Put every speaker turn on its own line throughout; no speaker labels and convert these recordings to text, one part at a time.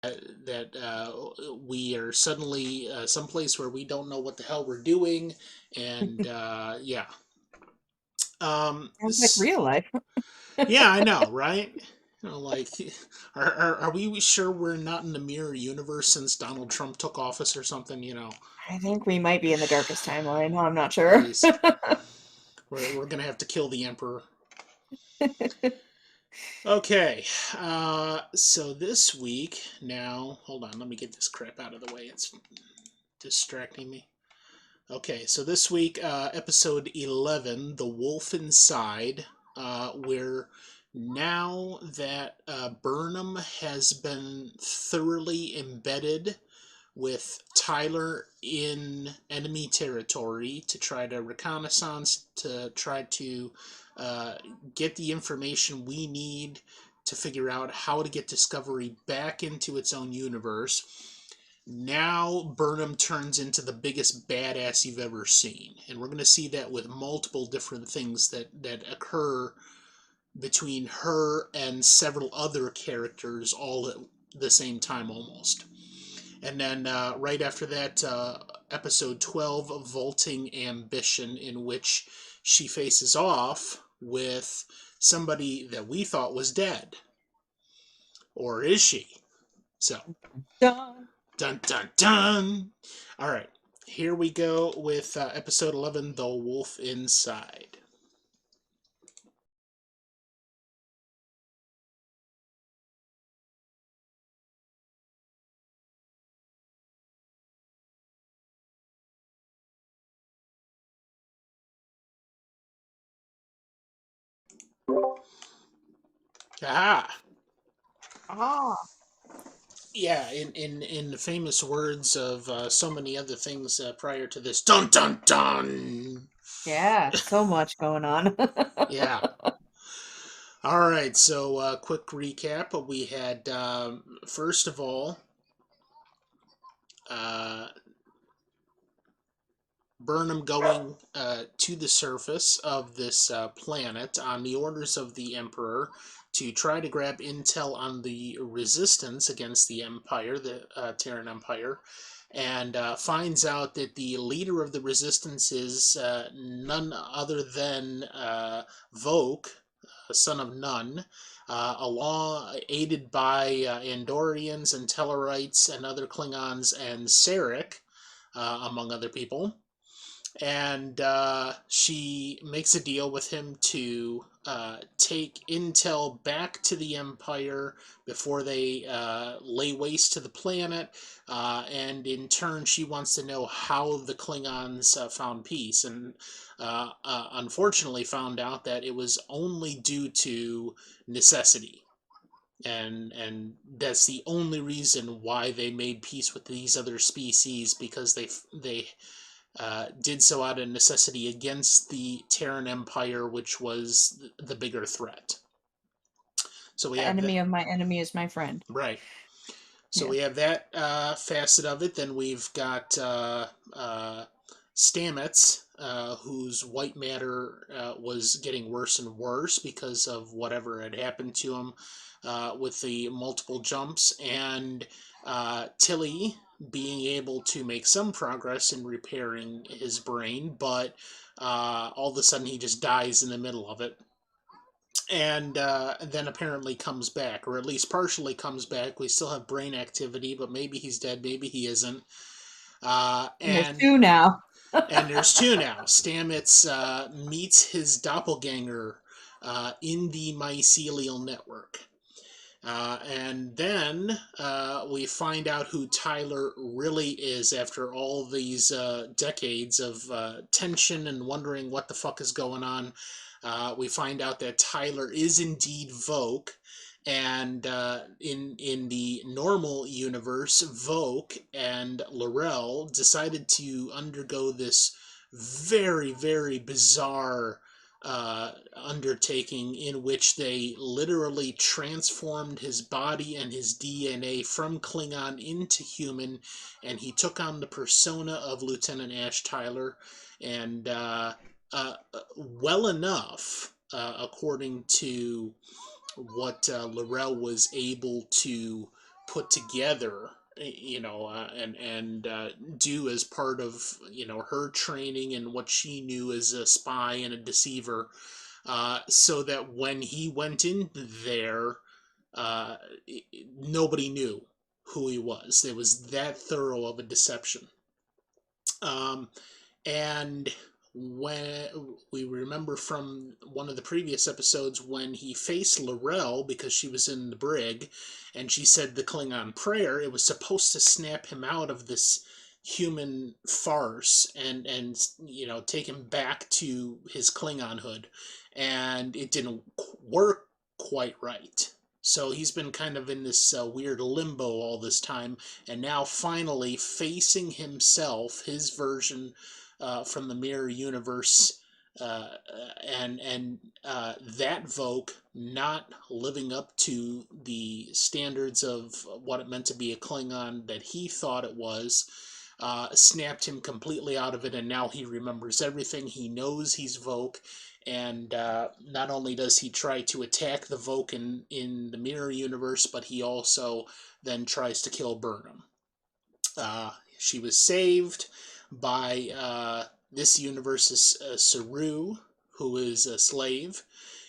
that we are suddenly someplace where we don't know what the hell we're doing, and yeah.
Sounds like real life.
Yeah, I know, right? Like, are we sure we're not in the mirror universe since Donald Trump took office or something?
I think we might be in the darkest timeline. I'm not sure.
Jeez, we're gonna have to kill the emperor. Okay, so this week now, hold on, let me get this crap out of the way. It's distracting me. Okay, so this week, episode 11, The Wolf Inside, where now that Burnham has been thoroughly embedded with Tyler in enemy territory to try to reconnaissance, to try to uh, get the information we need to figure out how to get Discovery back into its own universe. Now Burnham turns into the biggest badass you've ever seen. And we're going to see that with multiple different things that occur between her and several other characters all at the same time almost. And then right after that, episode 12, Vaulting Ambition, in which she faces off with somebody that we thought was dead. Or is she? So,
Dun.
dun dun dun! Alright, here we go with episode 11, The Wolf Inside. Aha!
Ah,
Yeah, in the famous words of so many other things prior to this, dun dun dun!
yeah, so much going on.
Yeah. All right, so quick recap. We had, first of all, uh, Burnham going to the surface of this planet on the orders of the Emperor to try to grab intel on the resistance against the Empire, the Terran Empire, and finds out that the leader of the resistance is none other than Voke, son of Nun, along aided by Andorians and Tellarites and other Klingons and Sarek, among other people. And she makes a deal with him to take intel back to the Empire before they lay waste to the planet. And in turn, she wants to know how the Klingons found peace. And unfortunately, found out that it was only due to necessity. And that's the only reason why they made peace with these other species, because they did so out of necessity against the Terran Empire, which was the bigger threat. So we
The
have that,
enemy of my enemy is my friend.
right. So
Yeah.
we have that facet of it. Then we've got Stamets, whose white matter was getting worse and worse because of whatever had happened to him with the multiple jumps, and Tilly being able to make some progress in repairing his brain, but all of a sudden he just dies in the middle of it. And then apparently comes back, or at least partially comes back. We still have brain activity, but maybe he's dead, maybe he isn't. Uh,
And there's
and
two now.
and there's two now. Stamets meets his doppelganger in the mycelial network. And then we find out who Tyler really is after all these decades of tension and wondering what the fuck is going on. We find out that Tyler is indeed Voke, and in the normal universe, Voke and Laurel decided to undergo this very bizarre undertaking in which they literally transformed his body and his DNA from Klingon into human, and he took on the persona of Lieutenant Ash Tyler, and well enough, according to what Laurel was able to put together, and do as part of her training and what she knew as a spy and a deceiver, so that when he went in there, uh, nobody knew who he was. It was that thorough of a deception. Um, and when we remember from one of the previous episodes when he faced Laurel because she was in the brig and she said the Klingon prayer, it was supposed to snap him out of this human farce and take him back to his Klingonhood, and it didn't work quite right. So he's been kind of in this weird limbo all this time, and now finally facing himself, his version from the mirror universe, and that Voke not living up to the standards of what it meant to be a Klingon that he thought it was, snapped him completely out of it, and now he remembers everything. He knows he's Voke, and not only does he try to attack the Voke in the mirror universe, but he also then tries to kill Burnham. She was saved by this universe's Saru, who is a slave,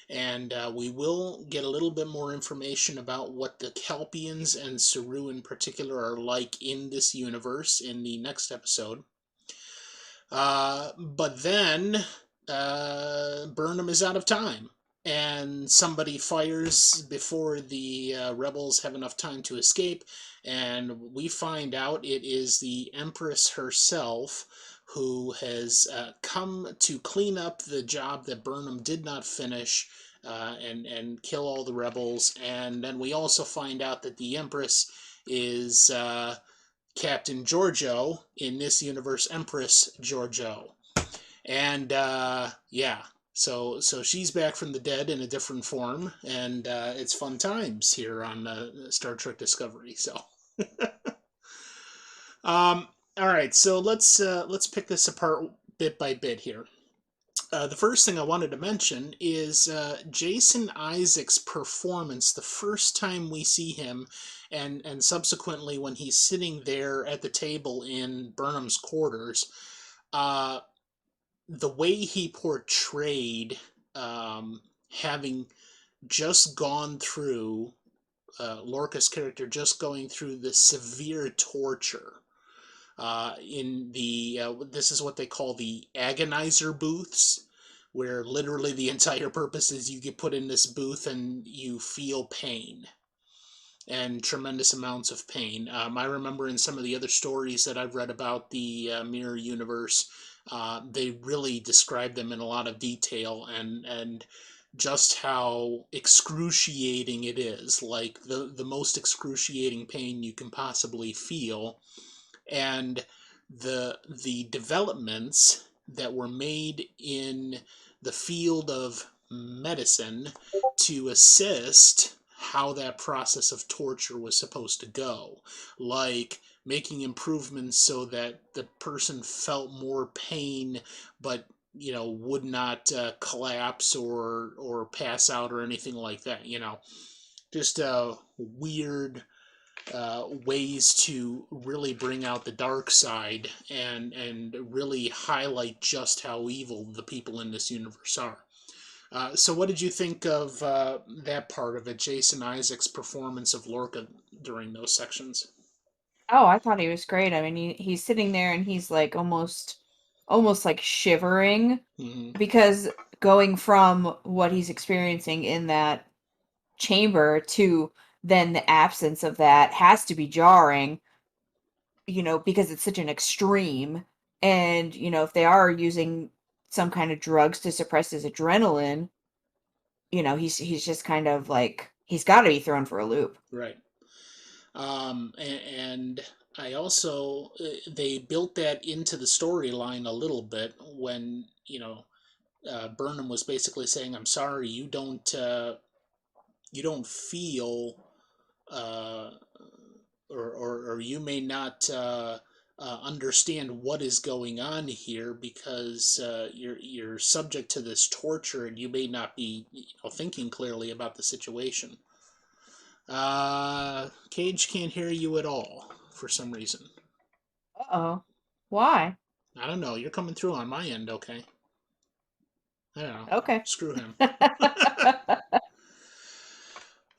and we will get a little bit more information about what the Kelpians and Saru in particular are like in this universe in the next episode. But then Burnham is out of time, and somebody fires before the rebels have enough time to escape, and we find out it is the Empress herself who has come to clean up the job that Burnham did not finish, and kill all the rebels. And then we also find out that the Empress is Captain Georgiou, in this universe Empress Georgiou. And yeah, so she's back from the dead in a different form, and it's fun times here on Star Trek Discovery. So all right, so let's pick this apart bit by bit here. The first thing I wanted to mention is Jason Isaacs' performance the first time we see him, and subsequently when he's sitting there at the table in Burnham's quarters. The way he portrayed having just gone through, Lorca's character just going through the severe torture in the this is what they call the agonizer booths, where literally the entire purpose is you get put in this booth and you feel pain, and tremendous amounts of pain. I remember in some of the other stories that I've read about the Mirror Universe, they really describe them in a lot of detail, and just how excruciating it is, like the most excruciating pain you can possibly feel. And the developments that were made in the field of medicine to assist how that process of torture was supposed to go, like making improvements so that the person felt more pain but would not collapse or pass out or anything like that. Just weird ways to really bring out the dark side and really highlight just how evil the people in this universe are. So what did you think of that part of it, Jason Isaacs' performance of Lorca during those sections?
Oh, I thought he was great. I mean, he's sitting there and he's like almost like shivering
Hmm.
because going from what he's experiencing in that chamber to then the absence of that has to be jarring, because it's such an extreme. And, if they are using some kind of drugs to suppress his adrenaline, he's just kind of like he's got to be thrown for a loop.
Right. And I also they built that into the storyline a little bit when Burnham was basically saying, "I'm sorry, you don't feel, uh, or you may not understand what is going on here because you're subject to this torture and you may not be thinking clearly about the situation." Cage can't hear you at all for some reason.
Uh-oh. Why?
I don't know. You're coming through on my end, okay? I don't know.
Okay.
Screw him.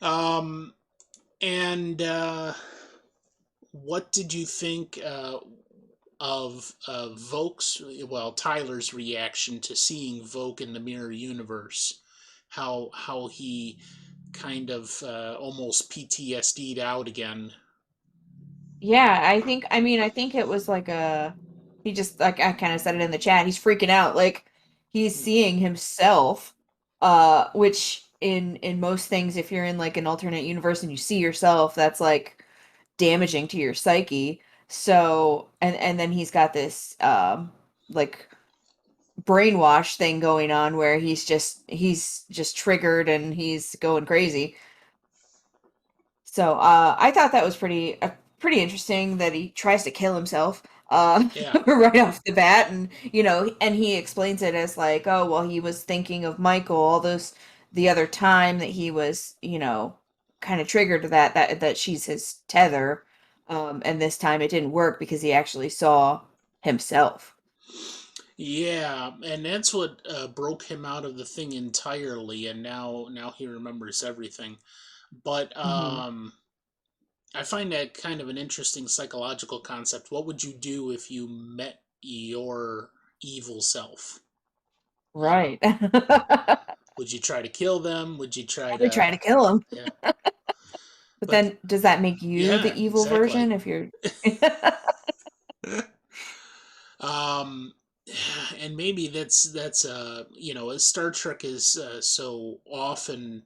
um, and what did you think of Tyler's reaction to seeing Voke in the mirror universe? How he kind of almost PTSD'd out again.
Yeah, I think it was like he just, like I kind of said it in the chat, he's freaking out. Like he's seeing himself, which in most things, if you're in like an alternate universe and you see yourself, that's like damaging to your psyche. So, and then he's got this like brainwash thing going on where he's just triggered and he's going crazy. So I thought that was pretty interesting that he tries to kill himself
Yeah.
right off the bat, and and he explains it as like, oh well, he was thinking of Michael all those the other time that he was kind of triggered to that she's his tether, and this time it didn't work because he actually saw himself.
Yeah, and that's what broke him out of the thing entirely, and now he remembers everything. But
Hmm.
I find that kind of an interesting psychological concept. What would you do if you met your evil self? You know,
Right. Probably
would you try to kill them? Would you try
try
to,
to kill him.
yeah?
But
But
then does that make you the
yeah,
evil
exactly.
version if you're
um, and maybe that's Star Trek is so often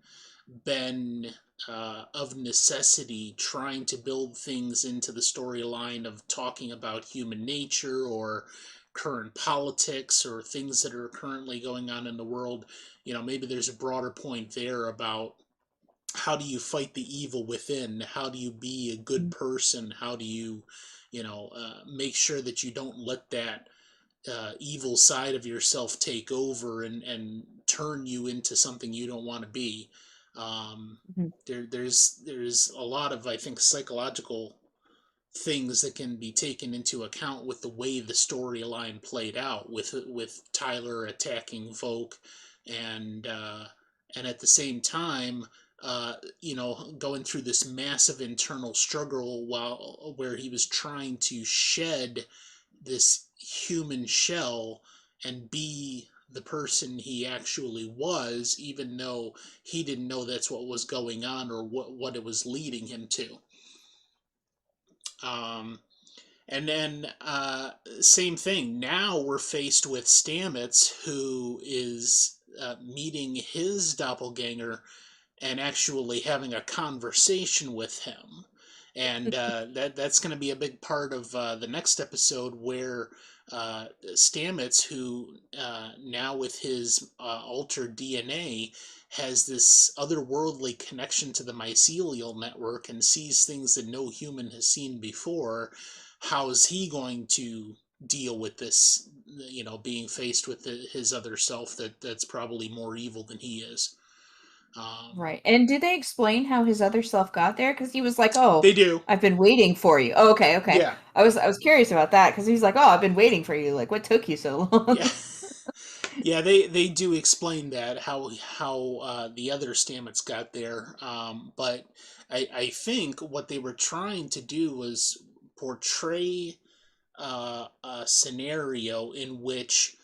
been of necessity trying to build things into the storyline of talking about human nature or current politics or things that are currently going on in the world. Maybe there's a broader point there about how do you fight the evil within? How do you be a good person? How do you, make sure that you don't let that evil side of yourself take over and turn you into something you don't want to be. Um,
Mhm.
there's a lot of, I think, psychological things that can be taken into account with the way the storyline played out with Tyler attacking Volk and and at the same time going through this massive internal struggle while where he was trying to shed this human shell and be the person he actually was, even though he didn't know that's what was going on or what it was leading him to. Um, and then, same thing. Now we're faced with Stamets, who is meeting his doppelganger and actually having a conversation with him. And that's going to be a big part of the next episode, where Stamets, who now with his altered DNA, has this otherworldly connection to the mycelial network and sees things that no human has seen before. How is he going to deal with this? Being faced with his other self that's probably more evil than he is. Um,
Right. And did they explain how his other self got there? Because he was like, "Oh,
they do.
I've been waiting for you." Oh, okay, okay.
Yeah.
I was curious about that because he's like, "Oh, I've been waiting for you." Like, what took you so
Yeah.
long?
Yeah, they do explain that how the other Stamets got there, but I think what they were trying to do was portray a scenario in which,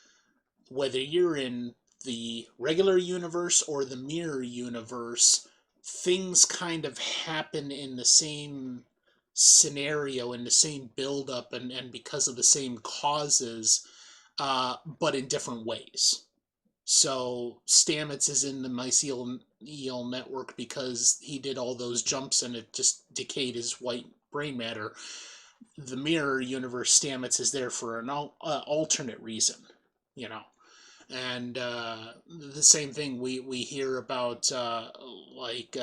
whether you're in the regular universe or the mirror universe, things kind of happen in the same scenario, in the same build up, and because of the same causes, but in different ways. So Stamets is in the mycelial network because he did all those jumps and it just decayed his white brain matter. The mirror universe, Stamets is there for an alternate reason, you know. And the same thing we hear about, like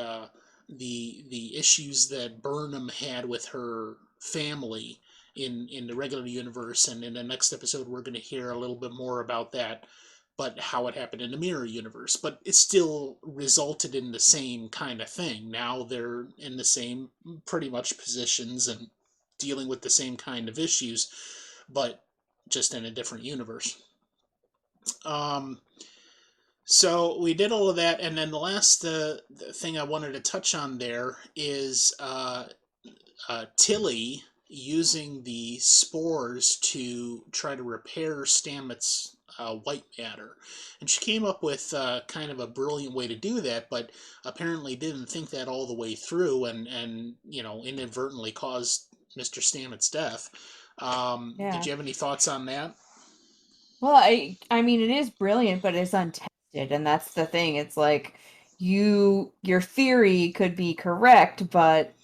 the issues that Burnham had with her family in the regular universe, and in the next episode we're going to hear a little bit more about that. but how it happened in the mirror universe. But it still resulted in the same kind of thing. Now they're in the same pretty much positions and dealing with the same kind of issues, but just in a different universe. Um, so we did all of that, and then the last the thing I wanted to touch on there is Tilly using the spores to try to repair Stamets' white matter. And she came up with kind of a brilliant way to do that, but apparently didn't think that all the way through and inadvertently caused Mr. Stamets' death. Did
Yeah.
you have any thoughts on that?
Well, I mean it is brilliant, but it's untested, and that's the thing. It's like your theory could be correct, but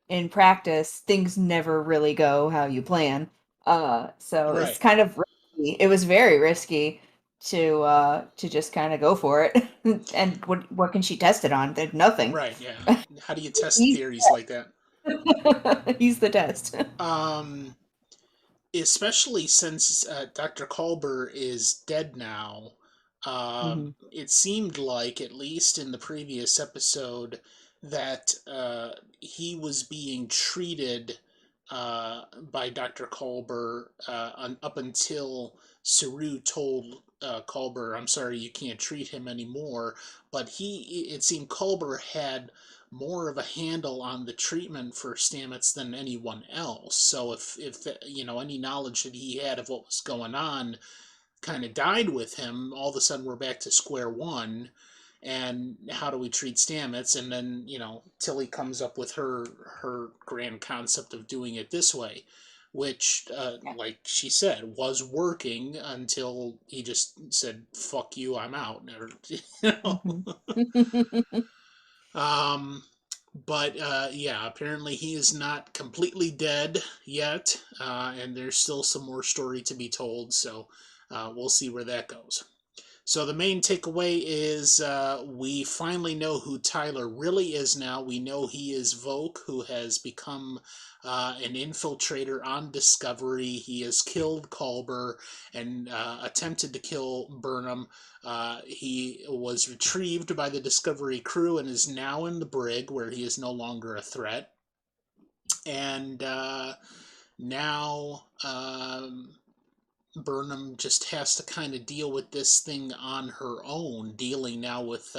in practice, things never really go how you plan. So it's
Right,
kind of risky. It was very risky to just kind of go for it. And what can she test it on? There's nothing.
right, yeah. How do you test
He's
theories like that?
he's the test.
Um, Especially since Dr. Kolber is dead now.
Hmm.
It seemed like, at least in the previous episode, that he was being treated by Dr. Kolber up until Saru told Kolber, "I'm sorry, you can't treat him anymore." But it seemed Kolber had more of a handle on the treatment for Stamets than anyone else. So if any knowledge that he had of what was going on kind of died with him, all of a sudden we're back to square one. And how do we treat Stamets? And then Tilly comes up with her grand concept of doing it this way, which, like she said, was working until he just said, "Fuck you, I'm out." Or, you know.
Hmm.
Um, but yeah, apparently he is not completely dead yet, and there's still some more story to be told. So we'll see where that goes. So the main takeaway is we finally know who Tyler really is now. We know he is Voq, who has become an infiltrator on Discovery. He has killed Culber and attempted to kill Burnham. He was retrieved by the Discovery crew and is now in the brig, where he is no longer a threat. And now Burnham just has to kind of deal with this thing on her own, dealing now with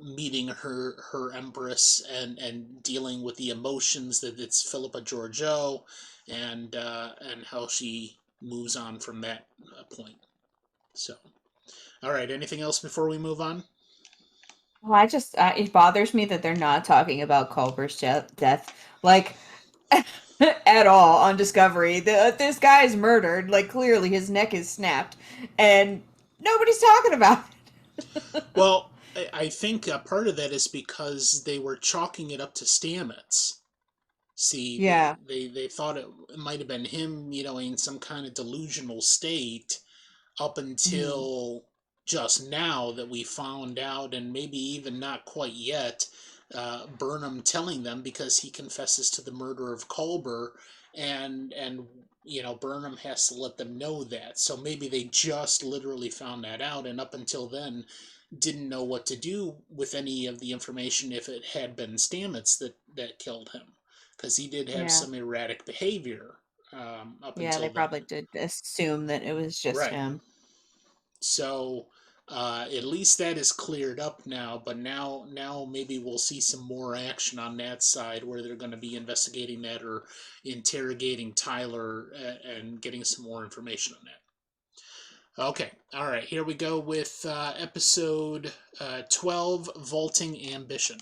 meeting her empress and dealing with the emotions that it's Philippa Georgiou, and how she moves on from that point. So, all right. Anything else before we move on?
Well, it bothers me that they're not talking about Culber's death, like at all on Discovery. This guy is murdered, like clearly his neck is snapped, and nobody's talking about it.
Well, I think part of that is because they were chalking it up to Stamets. See,
Yeah.
they thought it might have been him, in some kind of delusional state up
Mhm.
until just now that we found out, and maybe even not quite yet, Burnham telling them, because he confesses to the murder of Culber, and Burnham has to let them know that. So maybe they just literally found that out, and up until then didn't know what to do with any of the information if it had been Stamets that killed him, because he did have
Yeah.
some erratic behavior up
Yeah,
until
they
then.
probably did assume that it was just
Right.
him.
So at least that is cleared up now. But now maybe we'll see some more action on that side, where they're going to be investigating that or interrogating Tyler and getting some more information on that. Okay, all right. Here we go with episode 12, Vaulting Ambition.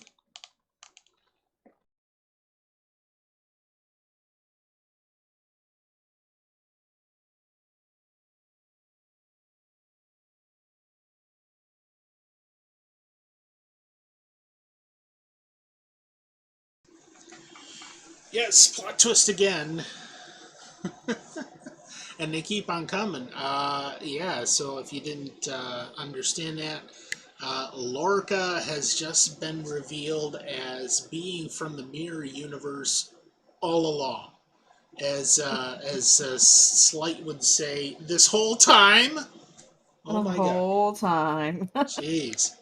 Yes, plot twist again. And they keep on coming. Yeah, so if you didn't understand that, Lorca has just been revealed as being from the Mirror Universe all along. As Slight would say, this whole time. Oh
The
my God.
whole time.
Jeez.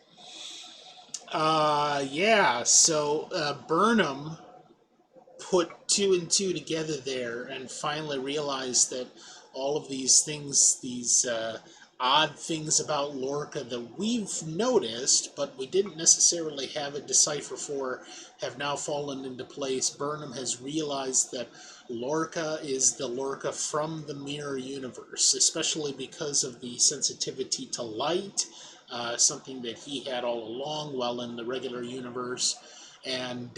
Yeah. So Burnham put two and two together there and finally realized that all of these things, these odd things about Lorca that we've noticed, but we didn't necessarily have a decipher for, have now fallen into place. Burnham has realized that Lorca is the Lorca from the mirror universe, especially because of the sensitivity to light, something that he had all along while in the regular universe. And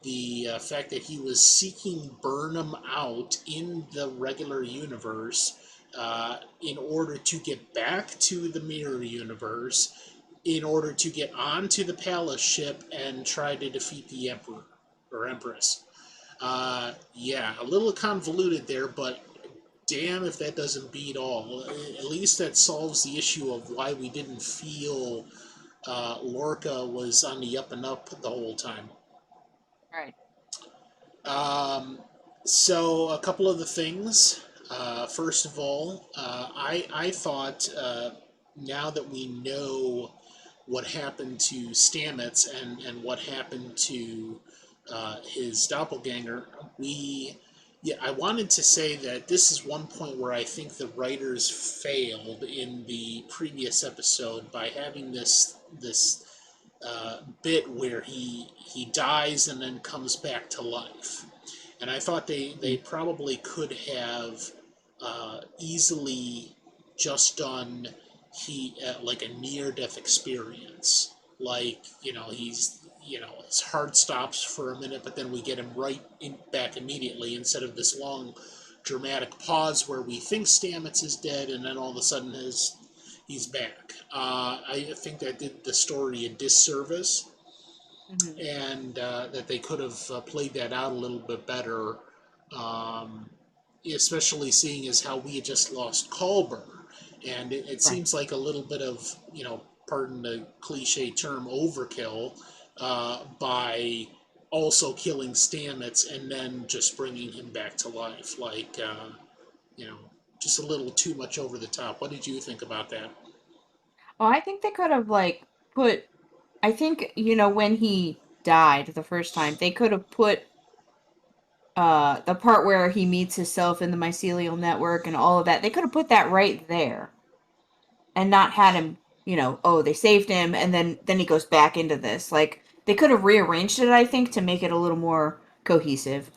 the fact that he was seeking Burnham out in the regular universe in order to get back to the mirror universe, in order to get onto the palace ship and try to defeat the Emperor or Empress. Yeah, a little convoluted there, but damn if that doesn't beat all. At least that solves the issue of why we didn't feel Lorca was on the up and up the whole time.
Right.
Um, so a couple of the things. First of all, I thought now that we know what happened to Stamets and what happened to his doppelganger, I wanted to say that this is one point where I think the writers failed in the previous episode by having this bit where he dies and then comes back to life. And I thought they probably could have easily just done like a near death experience. Like, his heart stops for a minute, but then we get him back immediately instead of this long dramatic pause where we think Stamets is dead and then all of a sudden he's back. I think that did the story a disservice,
Hmm.
and that they could have played that out a little bit better, um, especially seeing as how we had just lost Culber, and it
Right.
seems like a little bit of, pardon the cliche term, overkill by also killing Stamets and then just bringing him back to life, like you know, just a little too much over the top. What did you think about that?
Well, I think they could have like put. I think when he died the first time, they could have put the part where he meets himself in the mycelial network and all of that. They could have put that right there and not had him. Oh, they saved him, and then he goes back into this. Like they could have rearranged it. I think to make it a little more cohesive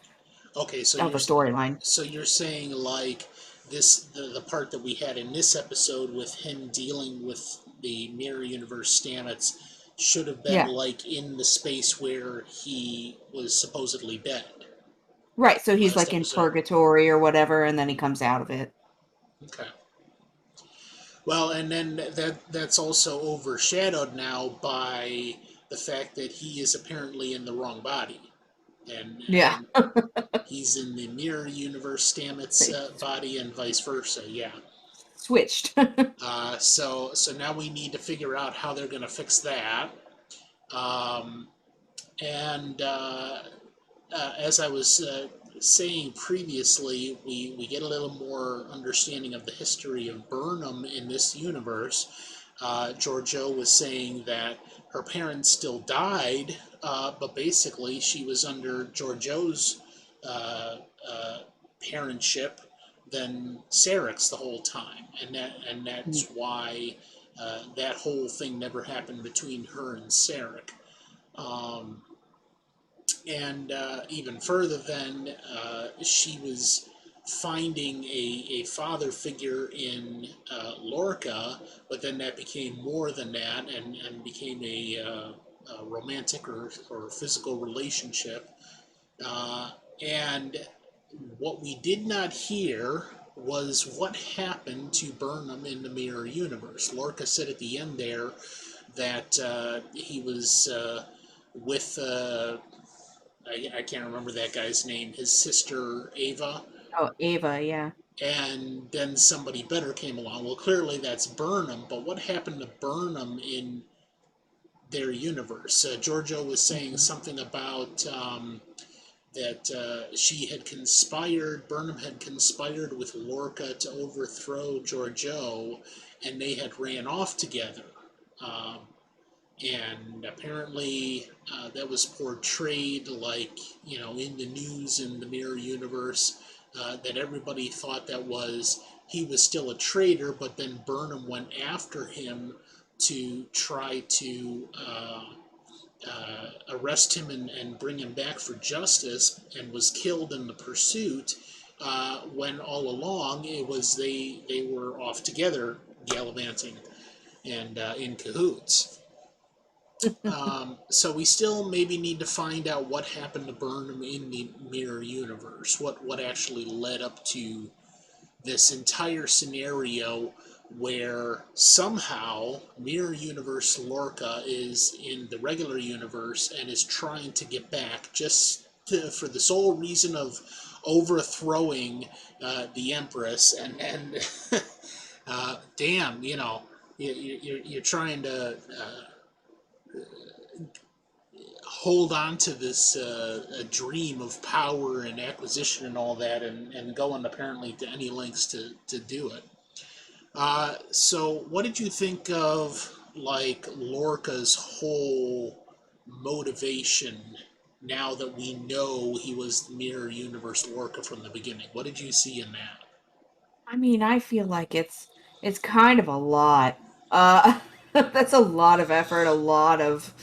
Okay, so
of
you're
a storyline.
saying like the part that we had in this episode with him dealing with the mirror universe Stamets should have been
Yeah.
like in the space where he was supposedly dead
Right. So he's
last
like in
episode.
purgatory or whatever, and then he comes out of it.
Okay. Well, and then that's also overshadowed now by the fact that he is apparently in the wrong body, and
Yeah.
and he's in the mirror universe Stamets
They
body and vice versa. Yeah.
switched.
So now we need to figure out how they're going to fix that. Um, and as I was saying previously, we get a little more understanding of the history of Burnham in this universe. Georgiou was saying that her parents still died, but basically she was under Georgiou's uh, uh, parentship than Sarek's the whole time, and that's why that whole thing never happened between her and Sarek. Um, and even further, then she was finding a father figure in Lorca, but then that became more than that and became a romantic or physical relationship. Uh, and what we did not hear was what happened to Burnham in the mirror universe. Lorca said at the end there that he was with I can't remember that guy's name, his sister Ava,
Oh, Ava, yeah.
and then somebody better came along. Well, clearly that's Burnham, but what happened to Burnham in their universe? Giorgio was saying
Mhm.
something about that Burnham had conspired with Lorca to overthrow Georgiou, and they had ran off together. Um, and apparently that was portrayed like, in the news in the mirror universe, that everybody thought that was he was still a traitor, but then Burnham went after him to try to arrest him and bring him back for justice, and was killed in the pursuit, when all along it was they were off together gallivanting and in cahoots. So we still maybe need to find out what happened to Burnham in the mirror universe. What actually led up to this entire scenario where somehow mirror universe Lorca is in the regular universe and is trying to get back for the sole reason of overthrowing the Empress, and damn, you're trying to hold on to this a dream of power and acquisition and all that, and going apparently to any lengths to do it. So what did you think of like Lorca's whole motivation now that we know he was Mirror Universe Lorca from the beginning? What did you see in that?
I mean, I feel like it's kind of a lot. Uh, that's a lot of effort, a lot of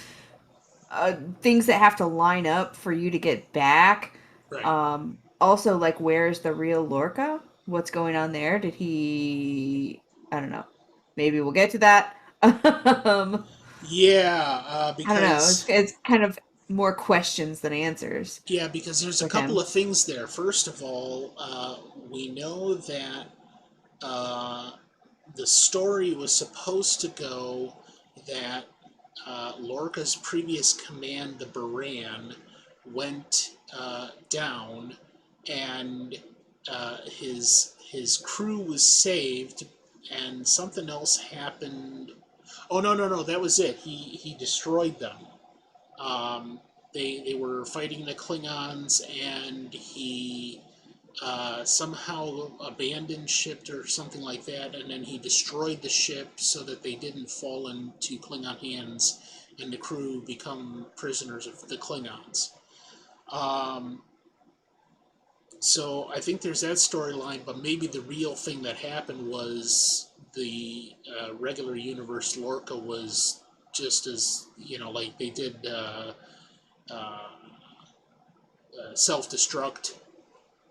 things that have to line up for you to get back.
Right.
Also, like, where's the real Lorca? What's going on there? Did he? I don't know. Maybe we'll get to that.
Yeah,
I don't know.
because
It's kind of more questions than answers
there's a
with
couple
him.
of things there. First of all, we know that uh, the story was supposed to go that Lorca's previous command, the Baran, went down, and his crew was saved, and something else happened. Oh, no, no, no, that was it. He destroyed them. Um, they were fighting the Klingons, and he somehow abandoned ship or something like that, and then he destroyed the ship so that they didn't fall into Klingon hands and the crew become prisoners of the Klingons. Um, so I think there's that storyline, but maybe the real thing that happened was the regular universe Lorca was just as, like they did uh, self-destruct,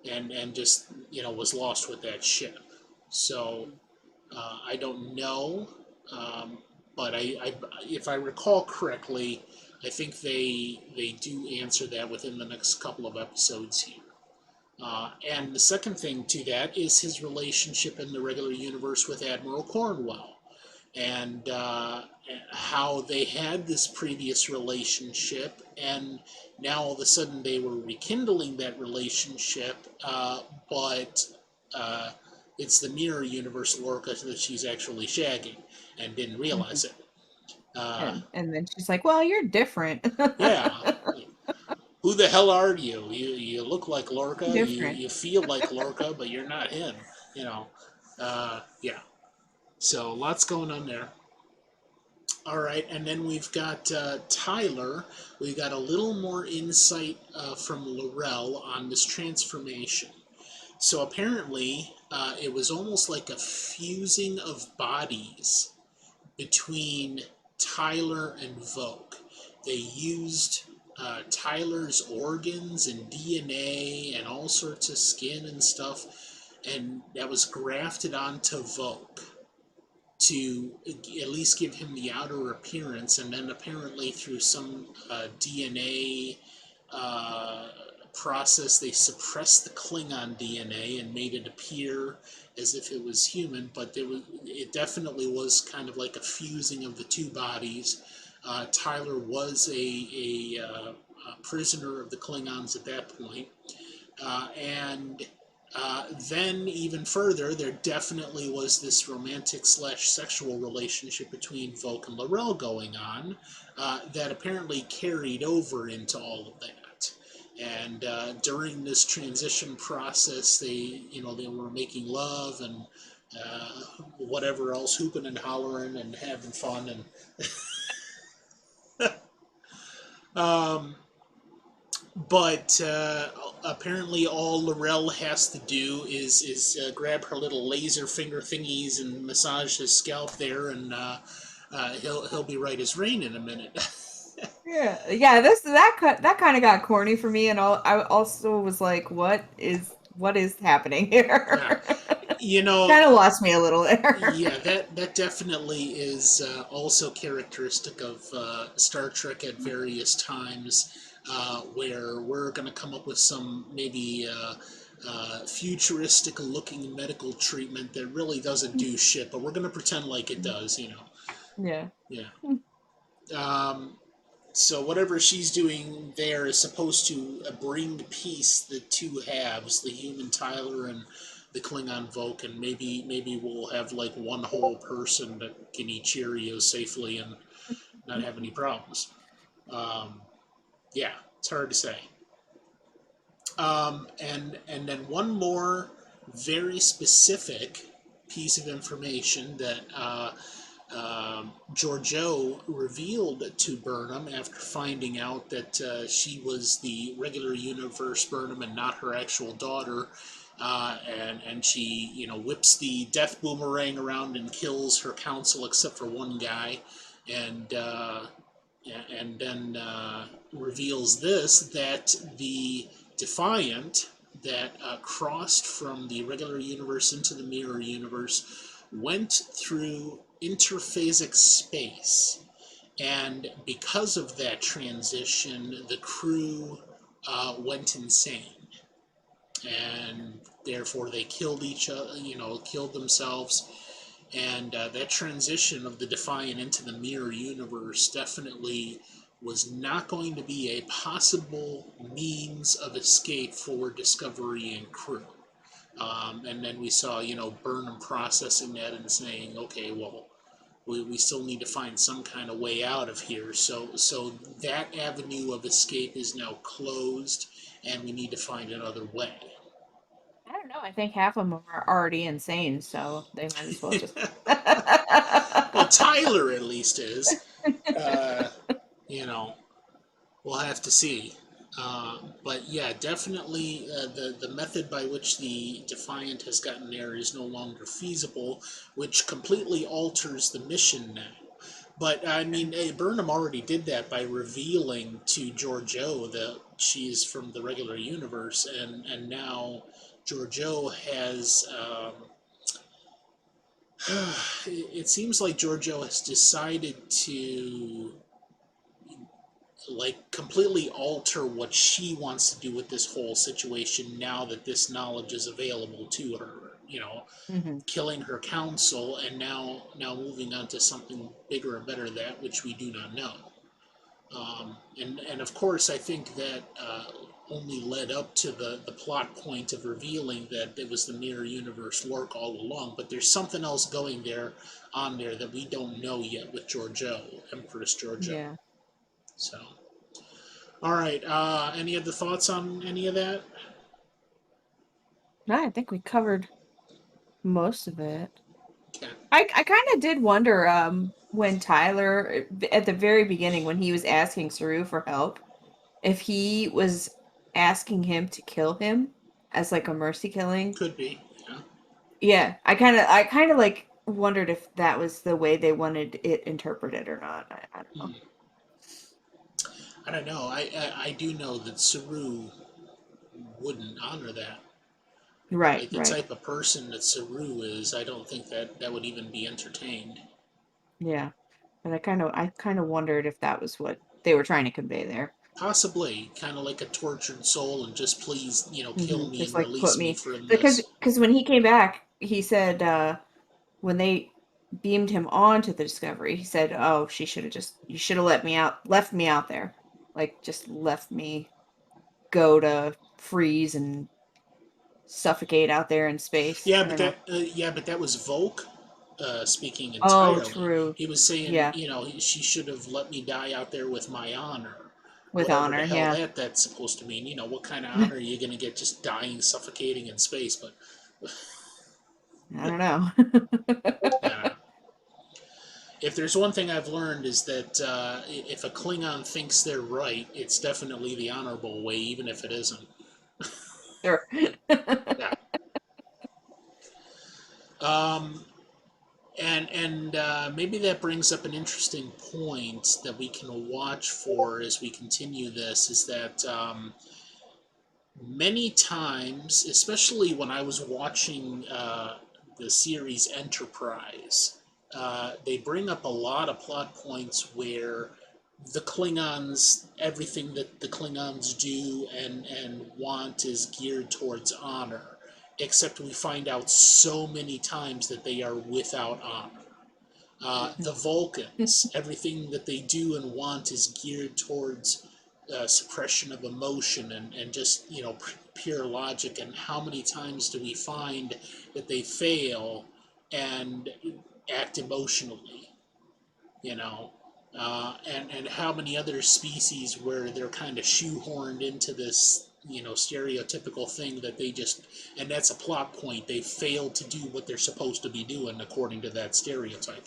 and just was lost with that ship. So I don't know, um, but if I recall correctly, I think they do answer that within the next couple of episodes here. And the second thing to that is his relationship in the regular universe with Admiral Cornwell, and how they had this previous relationship, and now all of a sudden they were rekindling that relationship, but uh, it's the mirror universe Lorca that she's actually shagging and didn't
Mhm.
realize it. Uh,
And then she's like, "Well, you're different.
yeah, who the hell are you? You look like Lorca,
Different."
you feel like Lorca, but you're not him. You know, yeah. So lots going on there. All right, and then we've got Tyler. We got a little more insight from Laurel on this transformation. So apparently, it was almost like a fusing of bodies between Tyler and Vogue. They used Tyler's organs and DNA and all sorts of skin and stuff, and that was grafted onto Vogue to at least give him the outer appearance, and then apparently through some DNA process, they suppressed the Klingon DNA and made it appear as if it was human, but it definitely was kind of like a fusing of the two bodies. Tyler was a prisoner of the Klingons at that point, and then even further, there definitely was this romantic slash sexual relationship between Volk and Laurel going on, that apparently carried over into all of that. And during this transition process, they were making love and whatever else, hooping and hollering and having fun. And um, but apparently, all Laurel has to do is grab her little laser finger thingies and massage his scalp there, and he'll be right as rain in a minute.
Yeah. That kind of got corny for me, and I also was like, what is happening
Yeah,
here?
you know,
Kind of lost me a little there.
yeah, that definitely is also characteristic of Star Trek at various times, where we're going to come up with some maybe futuristic looking medical treatment that really doesn't do shit, but we're going to pretend like it does, you know.
Yeah.
Yeah. So whatever she's doing there is supposed to bring peace the two halves, the human Tyler and the Klingon Vulcan. Maybe we'll have like one whole person that can eat Cheerios safely and not have any problems. Um, yeah, it's hard to say. And then one more very specific piece of information that Georgiou revealed to Burnham after finding out that she was the regular universe Burnham and not her actual daughter. And she, whips the death boomerang around and kills her council except for one guy, and then reveals this, that the Defiant that crossed from the regular universe into the mirror universe went through interphasic space. And because of that transition, the crew went insane. And therefore, they killed each other, killed themselves. And that transition of the Defiant into the mirror universe definitely was not going to be a possible means of escape for Discovery and crew. And then we saw, Burnham processing that and saying, okay, well, we still need to find some kind of way out of here. So that avenue of escape is now closed, and we need to find another way.
I don't know. I think half of them are already insane, so they might as well just.
Well, Tyler at least is. Uh, you know, we'll have to see. But yeah, definitely the method by which the Defiant has gotten there is no longer feasible, which completely alters the mission now. But I mean, Burnham already did that by revealing to Georgiou that she's from the regular universe, and now Georgiou has. It seems like Georgiou has decided to like completely alter what she wants to do with this whole situation now that this knowledge is available to her.
Mhm.
Killing her council and now moving on to something bigger and better, that which we do not know. And of course, I think that only led up to the plot point of revealing that it was the mirror universe work all along. But there's something else going there on there that we don't know yet with Georgiou, Empress Georgiou.
Yeah.
So, all right. Any other thoughts on any of that?
No, I think we covered most of it.
Okay.
I kind of did wonder when Tyler at the very beginning when he was asking Saru for help if he was asking him to kill him as like a mercy killing.
Could be. Yeah.
Yeah, I kind of like wondered if that was the way they wanted it interpreted or not. I don't know.
Hmm. I don't know. I do know that Saru wouldn't honor that.
Right,
Like the
right.
type of person that Saru is, I don't think that would even be entertained.
Yeah. But I kind of wondered if that was what they were trying to convey there.
Possibly, kind of like a tortured soul, and just please, kill me
Just
and
like put
release me
me
from
because
this.
when he came back, he said when they beamed him onto the Discovery, he said, "Oh, she should have just you should have left me out there, like just left me go to freeze and suffocate out there in space."
Yeah,
I
but
don't know.
that was Volk speaking
Oh,
entirely.
true.
He was saying,
Yeah.
she should have let me die out there with my honor.
with
whatever the
honor.
hell
Yeah,
that's supposed to mean. What kind of honor are you going to get just dying, suffocating in space? But
I don't know.
uh, if there's one thing I've learned is that if a Klingon thinks they're right, it's definitely the honorable way, even if it isn't.
Sure.
Yeah. Um, and maybe that brings up an interesting point that we can watch for as we continue this. Is that many times, especially when I was watching the series Enterprise, they bring up a lot of plot points where the Klingons, everything that the Klingons do and want is geared towards honor, except we find out so many times that they are without honor. The Vulcans, everything that they do and want is geared towards suppression of emotion and just pure logic. And how many times do we find that they fail and act emotionally? You know, and how many other species where they're kind of shoehorned into this stereotypical thing that they just, and that's a plot point, they fail to do what they're supposed to be doing according to that stereotype.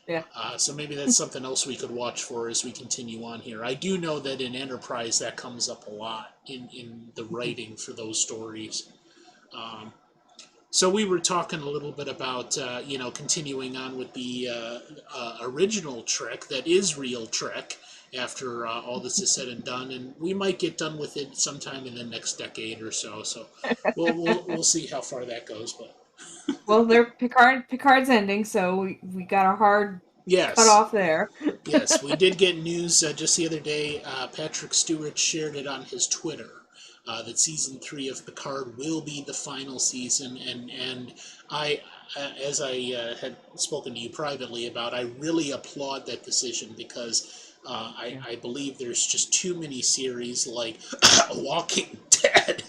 Yeah.
So maybe that's something else we could watch for as we continue on here. I do know that in Enterprise that comes up a lot in the writing for those stories. Um, so we were talking a little bit about continuing on with the original Trek that is real Trek after all this is said and done, and we might get done with it sometime in the next decade or so. So we'll see how far that goes, but.
Well, Picard's ending, so we got a hard cut
Yes,
off there.
yes, we did get news just the other day. Patrick Stewart shared it on his Twitter that season 3 of Picard will be the final season, and I, as I had spoken to you privately about, I really applaud that decision because
Yeah.
I believe there's just too many series like Walking Dead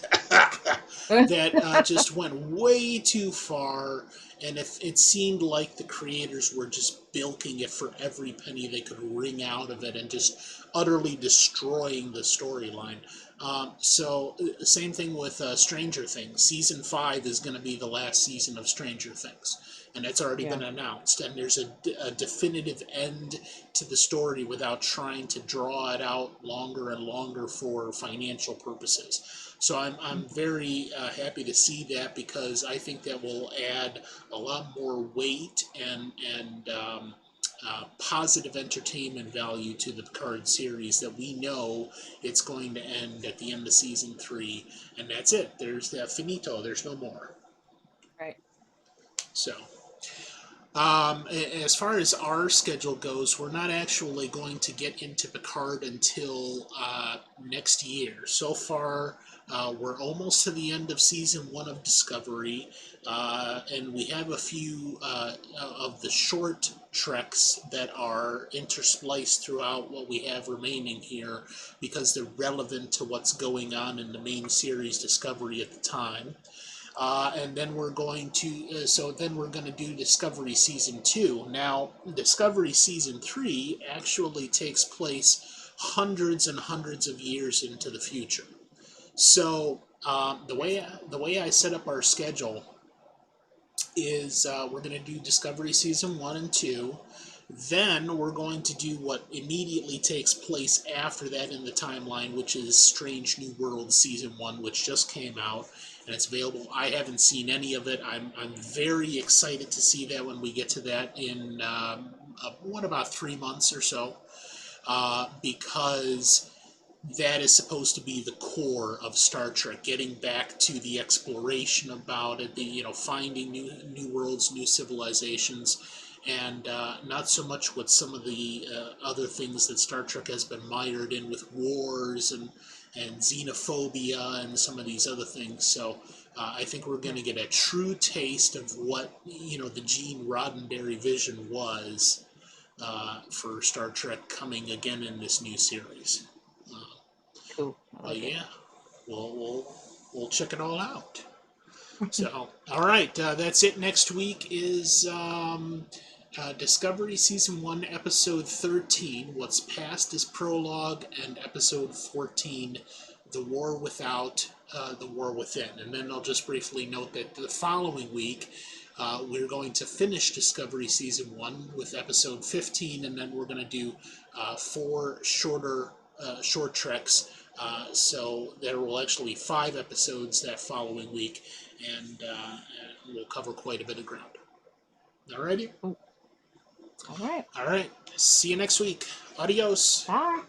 that just went way too far, and if it seemed like the creators were just bilking it for every penny they could wring out of it and just utterly destroying the storyline. So same thing with Stranger Things. Season 5 is going to be the last season of Stranger Things, and it's already
Yeah.
been announced, and there's a definitive end to the story without trying to draw it out longer and longer for financial purposes. So I'm very happy to see that because I think that will add a lot more weight and positive entertainment value to the Picard series that we know it's going to end at the end of season 3, and that's it. There's that finito. There's no more.
Right.
So. As far as our schedule goes, we're not actually going to get into Picard until next year. So far, we're almost to the end of season 1 of Discovery, and we have a few of the short treks that are interspliced throughout what we have remaining here because they're relevant to what's going on in the main series Discovery at the time. And then we're going to do Discovery season 2. Now, Discovery season 3 actually takes place hundreds and hundreds of years into the future. So the way I set up our schedule is we're going to do Discovery season 1 and 2. Then we're going to do what immediately takes place after that in the timeline, which is Strange New Worlds season 1, which just came out and it's available. I haven't seen any of it. I'm very excited to see that when we get to that in about 3 months or so, because that is supposed to be the core of Star Trek, getting back to the exploration about it, the finding new worlds, new civilizations, and not so much what some of the other things that Star Trek has been mired in with wars and xenophobia and some of these other things. So I think we're going to get a true taste of what the Gene Roddenberry vision was for Star Trek coming again in this new series.
Cool. I
But
like it.
yeah, we'll check it all out. So all right, that's it. Next week is Discovery Season 1, Episode 13, What's Past is Prologue, and Episode 14, The War Without, The War Within. And then I'll just briefly note that the following week, we're going to finish Discovery Season 1 with Episode 15, and then we're going to do 4 short treks. So there will actually 5 episodes that following week, and we'll cover quite a bit of ground. Alrighty?
All right.
All right. See you next week. Adios.
Bye.